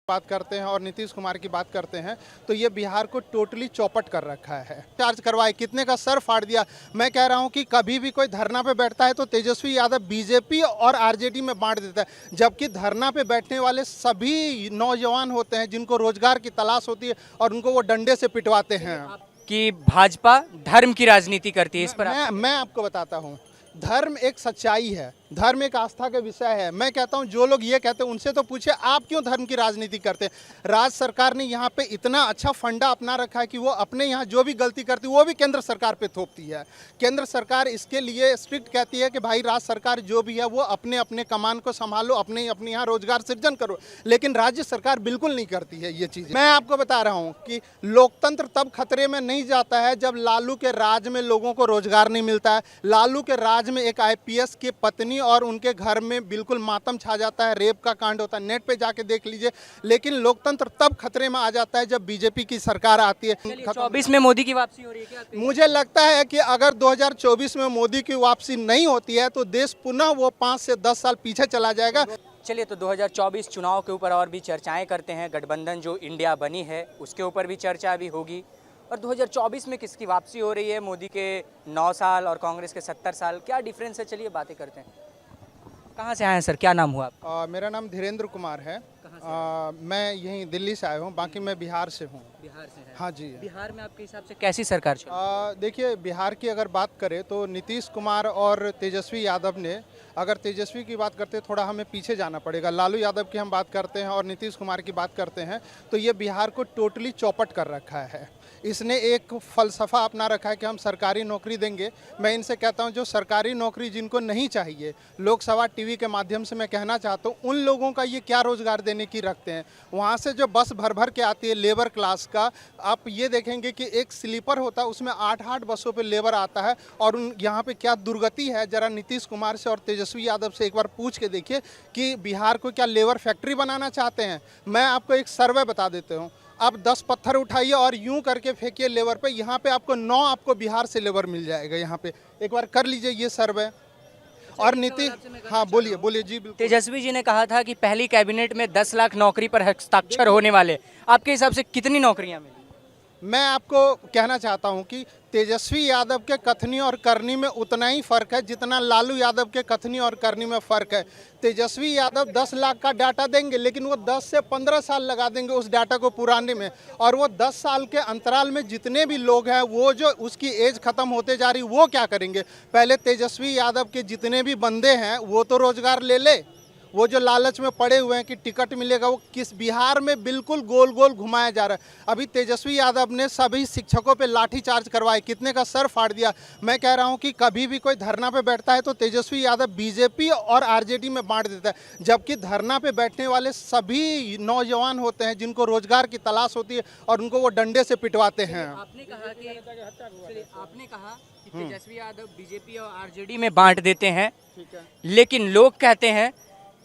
बात करते हैं और नीतीश कुमार की बात करते हैं तो ये बिहार को टोटली चौपट कर रखा है। चार्ज करवाए, कितने का सर फाड़ दिया। मैं कह रहा हूं कि कभी भी कोई धरना पे बैठता है तो तेजस्वी यादव बीजेपी और आरजेडी में बांट देता है, जबकि धरना पे बैठने वाले सभी नौजवान होते हैं जिनको रोजगार की तलाश होती है और उनको वो डंडे से पिटवाते हैं। कि भाजपा धर्म की राजनीति करती है, इस पर मैं आपको बताता हूँ, धर्म एक सच्चाई है, धर्म एक आस्था का विषय है। मैं कहता हूं जो लोग ये कहते हैं उनसे तो पूछे आप क्यों धर्म की राजनीति करते हैं। राज्य सरकार ने यहाँ पे इतना अच्छा फंडा अपना रखा है कि वो अपने यहाँ जो भी गलती करती है वो भी केंद्र सरकार पे थोपती है। केंद्र सरकार इसके लिए स्ट्रिक्ट कहती है कि भाई राज्य सरकार जो भी है वो अपने अपने कमान को संभालो, अपने अपने यहाँ रोजगार सृजन करो, लेकिन राज्य सरकार बिल्कुल नहीं करती है ये चीज़। मैं आपको बता रहा हूँ कि लोकतंत्र तब खतरे में नहीं जाता है जब लालू के राज में लोगों को रोजगार नहीं मिलता है, लालू के राज में एक IPS की पत्नी और उनके घर में बिल्कुल मातम छा जाता है, रेप का कांड होता है, नेट पे जाके देख लीजिए। लेकिन लोकतंत्र तब खतरे में आ जाता है जब बीजेपी की सरकार आती है। 24 में मोदी की वापसी हो रही है क्या? मुझे लगता है कि अगर 2024 में मोदी की वापसी नहीं होती है तो देश पुनः वो 5 से 10 साल पीछे चला जाएगा। चलिए, तो 2024 चुनाव के ऊपर और भी चर्चाएं करते हैं। गठबंधन जो इंडिया बनी है उसके ऊपर भी चर्चा भी होगी, और 2024 में किसकी वापसी हो रही है, मोदी के 9 साल और कांग्रेस के 70 साल, क्या डिफरेंस है? चलिए बातें करते हैं। कहाँ से आए हैं सर, क्या नाम हुआ आप? मेरा नाम धीरेन्द्र कुमार है। मैं यहीं दिल्ली से आया हूँ, बाकी मैं बिहार से हूँ। बिहार से हैं? हाँ जी। बिहार में आपके हिसाब से कैसी सरकार चल? देखिए, बिहार की अगर बात करें तो नीतीश कुमार और तेजस्वी यादव ने, अगर तेजस्वी की बात करते थोड़ा हमें पीछे जाना पड़ेगा, लालू यादव की हम बात करते हैं और नीतीश कुमार की बात करते हैं तो ये बिहार को टोटली चौपट कर रखा है। इसने एक फ़लसफ़ा अपना रखा है कि हम सरकारी नौकरी देंगे। मैं इनसे कहता हूं जो सरकारी नौकरी जिनको नहीं चाहिए, लोकसभा टीवी के माध्यम से मैं कहना चाहता हूं उन लोगों का ये क्या रोज़गार देने की रखते हैं। वहां से जो बस भर भर के आती है लेबर क्लास का, आप ये देखेंगे कि एक स्लीपर होता है उसमें 8-8 बसों पे लेबर आता है और उन यहाँ पे क्या दुर्गति है। ज़रा नीतीश कुमार से और तेजस्वी यादव से एक बार पूछ के देखिए कि बिहार को क्या लेबर फैक्ट्री बनाना चाहते हैं। मैं आपको एक सर्वे बता देता हूँ, आप 10 पत्थर उठाइए और यूं करके फेंकिए लेबर पे, यहाँ पे आपको 9 आपको बिहार से लेबर मिल जाएगा। यहाँ पे एक बार कर लीजिए ये सर्वे। और नीति, हाँ बोलिए बोलिए जी। बिल्कुल। तेजस्वी जी ने कहा था कि पहली कैबिनेट में 10 लाख नौकरी पर हस्ताक्षर होने वाले, आपके हिसाब से कितनी नौकरियां मिली? मैं आपको कहना चाहता हूं कि तेजस्वी यादव के कथनी और करनी में उतना ही फ़र्क है जितना लालू यादव के कथनी और करनी में फ़र्क है। तेजस्वी यादव 10 लाख का डाटा देंगे लेकिन वो 10 से 15 साल लगा देंगे उस डाटा को पुराने में, और वो 10 साल के अंतराल में जितने भी लोग हैं वो जो उसकी एज ख़त्म होते जा रही वो क्या करेंगे। पहले तेजस्वी यादव के जितने भी बंदे हैं वो तो रोज़गार ले, वो जो लालच में पड़े हुए हैं कि टिकट मिलेगा, वो किस बिहार में बिल्कुल गोल गोल घुमाया जा रहा है। अभी तेजस्वी यादव ने सभी शिक्षकों पे लाठी चार्ज करवाए, कितने का सर फाड़ दिया। मैं कह रहा हूं कि कभी भी कोई धरना पे बैठता है तो तेजस्वी यादव बीजेपी और आरजेडी में बांट देता है, जबकि धरना पे बैठने वाले सभी नौजवान होते हैं जिनको रोजगार की तलाश होती है और उनको वो डंडे से पिटवाते हैं। आपने कहा कि तेजस्वी यादव बीजेपी और आरजेडी में बांट देते हैं, लेकिन लोग कहते हैं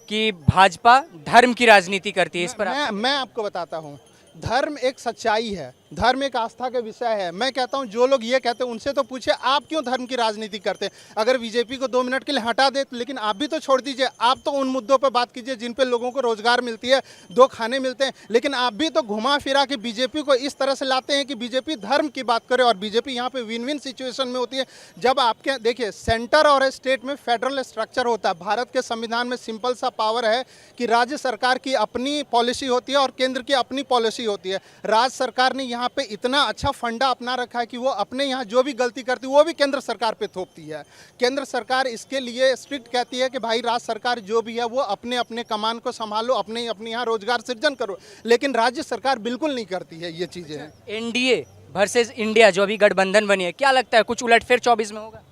कि भाजपा धर्म की राजनीति करती है, इस पर मैं आपको बताता हूं, धर्म एक सच्चाई है, धर्म एक आस्था का विषय है। मैं कहता हूं जो लोग ये कहते हैं उनसे तो पूछे आप क्यों धर्म की राजनीति करते हैं। अगर बीजेपी को 2 मिनट के लिए हटा दे तो, लेकिन आप भी तो छोड़ दीजिए, आप तो उन मुद्दों पर बात कीजिए जिन पे लोगों को रोजगार मिलती है, 2 खाने मिलते हैं। लेकिन आप भी तो घुमा फिरा के बीजेपी को इस तरह से लाते हैं कि बीजेपी धर्म की बात करे, और बीजेपी यहाँ पे विन विन सिचुएशन में होती है। जब आपके देखिए सेंटर और स्टेट में फेडरल स्ट्रक्चर होता है, भारत के संविधान में सिंपल सा पावर है कि राज्य सरकार की अपनी पॉलिसी होती है और केंद्र की अपनी पॉलिसी होती है। राज्य सरकार ने यहाँ पे इतना अच्छा फंडा अपना रखा है कि वो अपने यहाँ जो भी गलती करती है वो भी केंद्र सरकार पे थोपती है। केंद्र सरकार इसके लिए स्ट्रिक्ट कहती है कि भाई राज्य सरकार जो भी है वो अपने अपने कमान को संभालो, अपने अपने यहाँ रोजगार सृजन करो, लेकिन राज्य सरकार बिल्कुल नहीं करती है ये चीज़ें। एनडीए वर्सेस इंडिया जो अभी गठबंधन बनी है, क्या लगता है कुछ उलटफेर 24 में होगा?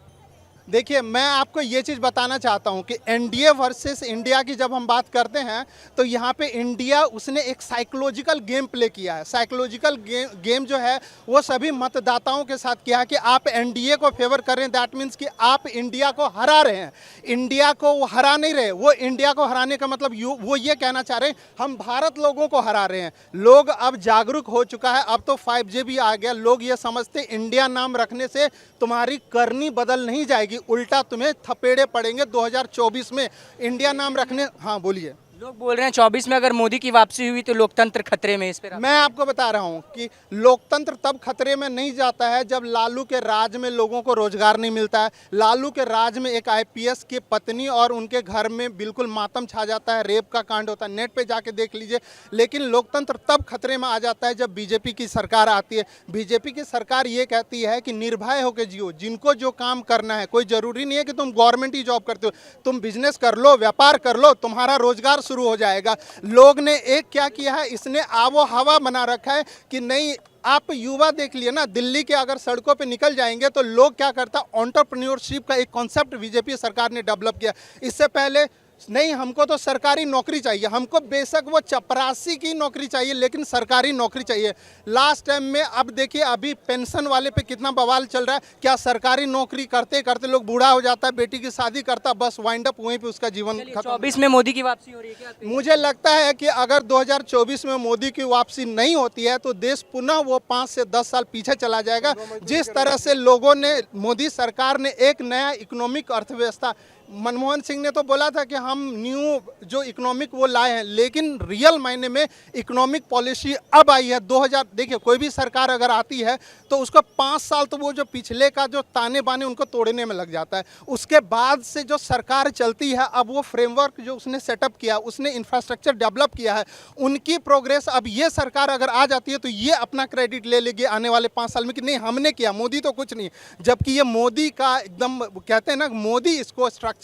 देखिए, मैं आपको ये चीज़ बताना चाहता हूँ कि एनडीए वर्सेस इंडिया की जब हम बात करते हैं तो यहाँ पे इंडिया उसने एक साइकोलॉजिकल गेम प्ले किया है। साइकोलॉजिकल गेम जो है वो सभी मतदाताओं के साथ किया है कि आप एनडीए को फेवर कर रहे हैं, दैट मीन्स कि आप इंडिया को हरा रहे हैं। इंडिया को वो हरा नहीं रहे, वो इंडिया को हराने का मतलब वो ये कहना चाह रहे हैं हम भारत लोगों को हरा रहे हैं। लोग अब जागरूक हो चुका है, अब तो 5G भी आ गया। लोग ये समझते इंडिया नाम रखने से तुम्हारी करनी बदल नहीं जाएगी, उल्टा तुम्हें थपेड़े पड़ेंगे 2024 में। इंडिया नाम रखने, हाँ बोलिए। लोग बोल रहे हैं 24 में अगर मोदी की वापसी हुई तो लोकतंत्र खतरे में, इस पर मैं आपको बता रहा हूं कि लोकतंत्र तब खतरे में नहीं जाता है जब लालू के राज में लोगों को रोजगार नहीं मिलता है। लालू के राज में एक आईपीएस की पत्नी और उनके घर में बिल्कुल मातम छा जाता है, रेप का कांड होता है, नेट पे जाके देख लीजिए। लेकिन लोकतंत्र तब खतरे में आ जाता है जब बीजेपी की सरकार आती है। बीजेपी की सरकार ये कहती है कि निर्भय होकर जियो, जिनको जो काम करना है, कोई जरूरी नहीं है कि तुम गवर्नमेंट ही जॉब करते हो, तुम बिजनेस कर लो, व्यापार कर लो, तुम्हारा रोजगार शुरू हो जाएगा। लोग ने एक क्या किया है, इसने आबो हवा बना रखा है कि नहीं। आप युवा देख लिए ना, दिल्ली के अगर सड़कों पे निकल जाएंगे तो लोग क्या करता, एंटरप्रेन्योरशिप का एक कॉन्सेप्ट बीजेपी सरकार ने डेवलप किया। इससे पहले नहीं, हमको तो सरकारी नौकरी चाहिए, हमको बेशक वो चपरासी की नौकरी चाहिए लेकिन सरकारी नौकरी चाहिए। लास्ट टाइम में अब देखिए अभी पेंशन वाले पे कितना बवाल चल रहा है। क्या सरकारी नौकरी करते करते लोग बूढ़ा हो जाता है, बेटी की शादी करता, बस वाइंड अप वहीं पे उसका जीवन खत्म। 24 में मोदी की वापसी हो रही है क्या? मुझे लगता है कि अगर 2024 में मोदी की वापसी नहीं होती है तो देश पुनः वो 5 से 10 साल पीछे चला जाएगा। जिस तरह से लोगों ने, मोदी सरकार ने एक नया इकोनॉमिक अर्थव्यवस्था, मनमोहन सिंह ने तो बोला था कि हम न्यू जो इकोनॉमिक वो लाए हैं, लेकिन रियल मायने में इकोनॉमिक पॉलिसी अब आई है 2000। देखिए कोई भी सरकार अगर आती है तो उसको 5 साल तो वो जो पिछले का जो ताने बाने उनको तोड़ने में लग जाता है। उसके बाद से जो सरकार चलती है, अब वो फ्रेमवर्क जो उसने सेटअप किया, उसने इंफ्रास्ट्रक्चर डेवलप किया है, उनकी प्रोग्रेस अब ये सरकार अगर आ जाती है तो ये अपना क्रेडिट ले लेगी आने वाले 5 साल में कि नहीं हमने किया, मोदी तो कुछ नहीं। जबकि ये मोदी का एकदम कहते हैं ना, मोदी इसको स्ट्रक्चर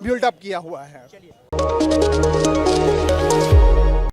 बिल्डअप किया हुआ है।